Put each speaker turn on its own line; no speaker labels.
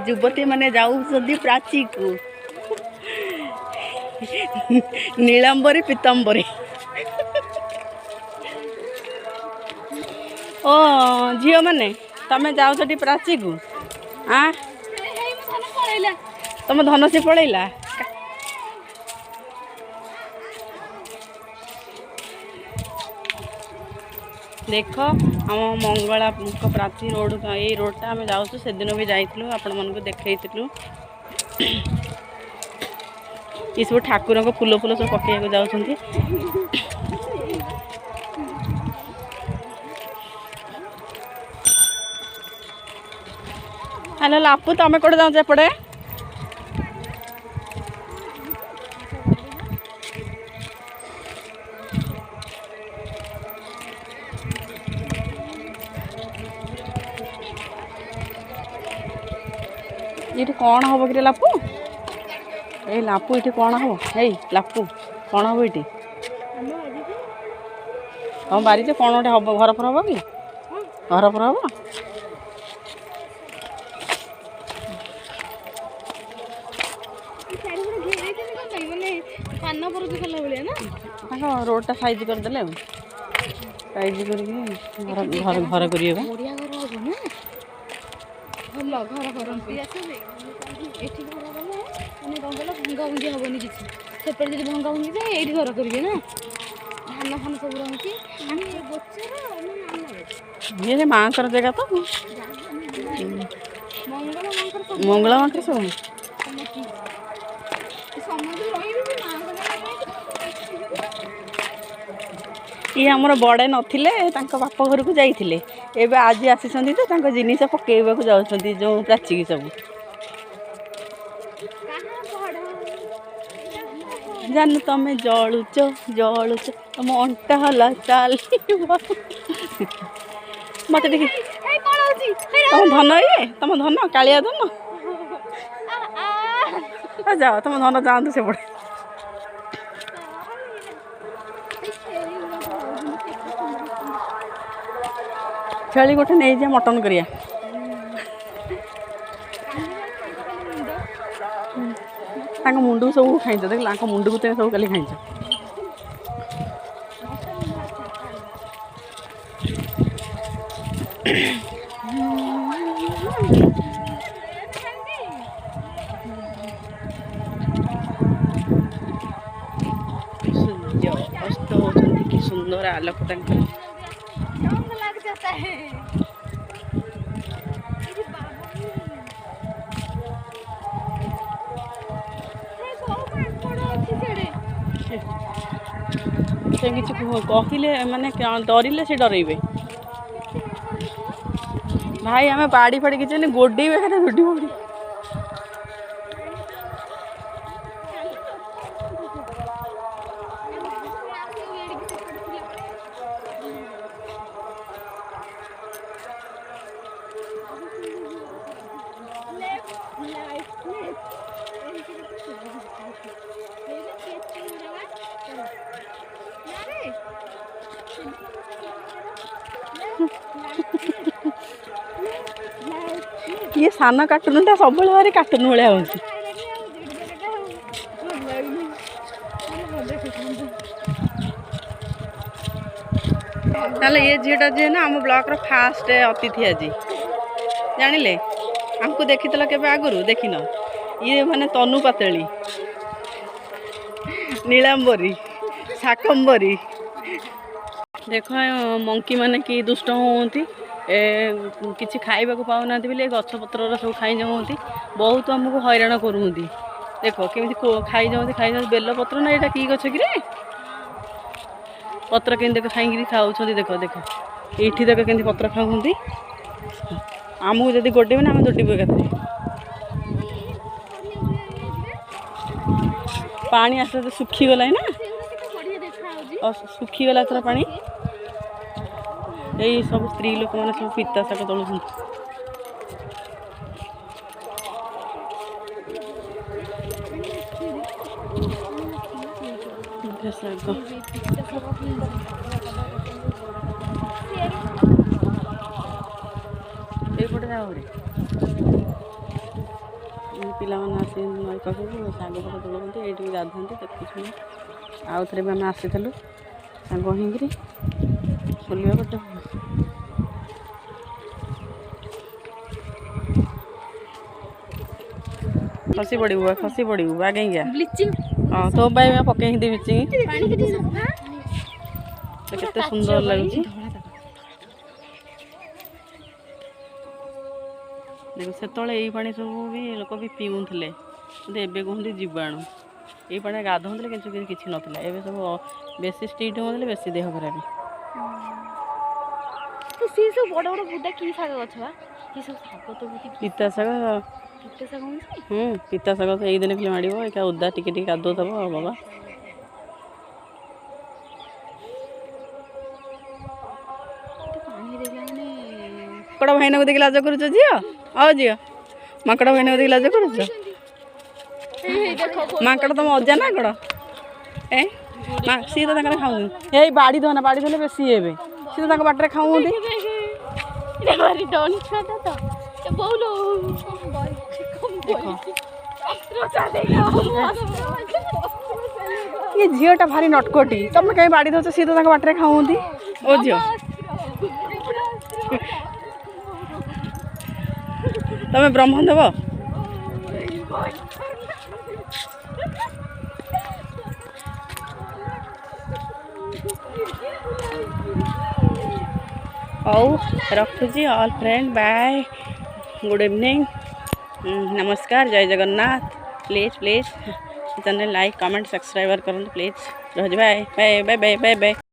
युवती मैंने जाऊँ प्राची को नीलांबरी पीतांबरी ओ झील मैंने तमें जाऊ प्राची को हाँ तुम धन से पलैला देख आम मंगला प्राची रोड ये रोडटा आम जाऊँ से दिन भी जाइलु आपण मन को देखु ये सब ठाकुर को फूल फूल सब पकड़ जाऊँ हेलो लापू तुम कौटे जाऊँ एपटे ये कौन हम कि लापू ए लापू ये कौन हम हे लापू कौन हम ये तुम बारी से कौन गोटे हम घर फर हम कि घर फर हम रोडटा साइज करदे साइज कर घर घर कर
ଭଲ ଘର କରନ୍ତି ଏଠି ଘର କଲେ ମାନେ କ'ଣ କହିଲ ଭଙ୍ଗା ଭଙ୍ଗି ହେବନି କିଛି ସେପଟେ ଯଦି ଭଙ୍ଗା ଭଙ୍ଗି ଯାଏ ଏଇଠି ଘର କରିବେ ନା ଧାନ ଫାନ ସବୁ ରହୁଛି ଆମେ ଗୋଚର
ये माँकर जगह तो मंगला माँकर सब ये आमर बड़े नथिले तांको बाप घर को जाइथिले एबे आज आसीछंती तो तांको जिनिस पकेइबा को जाउछंती जो प्राची की सब जान तमे जळुच जळुच तम अंटा हला चाल मत देखि तम धन ये तम धन कालिया धन जाओ तम धन जातु से पड़े छेली गोटे नहीं जा मटन करिया मुंडू सब खाई देख मुंडू को सब कल खाई सूर्य अस्त होती कि सुंदर आलोक कहले माने डरिले से डरइबे भाई आम बाड़ी फाड़ी किसी गोडेबे खाते भिडी पड़ी ये सान कार्टूनटा सब भाई कार्टून भाया हो ये झीटा जी ना आम ब्लॉक फास्ट अतिथि आज जानिले हमको देखी के आगुरी देखिन ये माने तनु पातली नीलांबरी शाकंबरी देख मंकी माने कि दुष्ट होती किसी खाइबा को पाऊना बोले गछपत्र सब खाई जाऊँगी बहुत आमको हैरान करूँगी देख केमी खाई जाऊँ बेल पत्र ना यहाँ कि गछ कि पत्र के देख खाई खाऊँ देख देख ये देख के पत्र खाऊँगी आमको जब गोटेबे ना आम दोटेबू एक पानी आस्ते आस्ते सुखीगला ना सुखीगला थोड़ा पानी यही सब स्त्री लोक मैंने सब पिता शाग तोड़ शाग ये ପିଲାମାନେ ଆସି ନଈ ପାଖକୁ ଶାଗ ଫାଗ ତୋଳନ୍ତି ଏଇଠି ବି ଗାଧାନ୍ତି ଦେଖୁଛୁ। ଆଉ ଥରେ ବି ଆମେ ଆସିଥିଲୁ ସାଙ୍ଗ ହେଇକିରି ବୁଲିବାକୁ। ଖସି ପଡ଼ିବୁ ଆଗେଇଆ। ହଁ ତୋ ପାଇଁ ପକେଇ ଦେବି କେତେ ସୁନ୍ଦର ଲାଗୁଛି। ଦେଖ ସେତେବେଳେ ଏଇ ପାଣି ସବୁ ବି ଲୋକ ବି ପିଉଥିଲେ କିନ୍ତୁ ଏବେ କୁହନ୍ତି ଜୀବାଣୁ। ଏଇ ପାଣିରେ ଗାଧଉଥିଲେ କିନ୍ତୁ କିଛି ନଥିଲା। ଏବେ ସବୁ ବେଶୀ ଷ୍ଟ୍ରିକ୍ଟ ହେଉଥିଲେ ବେଶୀ ଦେହ ଖରାପ।
ସେ ସବୁ ବଡ଼ ବଡ଼ ବୁଦା କି ଶାଗ ଗଛ ବା ଏ ସବୁ ଶାଗ ତ
ପିତା ଶାଗ। ପିତା ଶାଗ ତ ଏଇଦିନ ଖାଲି ମାଡ଼ିବ ଏକା ଓଦା ଟିକେ ଟିକେ କାଦୁଅ ଦେବ ଆଉ ବାବା। ମାଙ୍କଡ଼ ଭାଇନାକୁ ଦେଖି ଲାଜ କରୁଛ ଝିଅ? ଆଉ ଝିଅ ମାଙ୍କଡ଼ ଭାଇନାକୁ ଦେଖି ଲାଜ କରୁଛ? ମାଙ୍କଡ଼ ତମ ଅଜା ନା କଣ? ସିଏ ତ ତାଙ୍କର ଖାଉଛନ୍ତି। ଏଇ ବାଡ଼ି ଧନା ବାଡ଼ି ଧରଲେ ବେଶୀ ହେବେ। ସିଏ ତ ତାଙ୍କ ବାଟରେ ଖାଉଛନ୍ତି। ये झीटा भारी नटकटी तुम कहीं बाड़ी दौच सी तो बाटर खाऊंती। ओ झील तुम ब्रह्म देव हौ रखुची all friend bye good evening नमस्कार जय Jagannath. Please please channel like comment subscribe करूँ प्लीज। रह bye bye bye bye bye bye.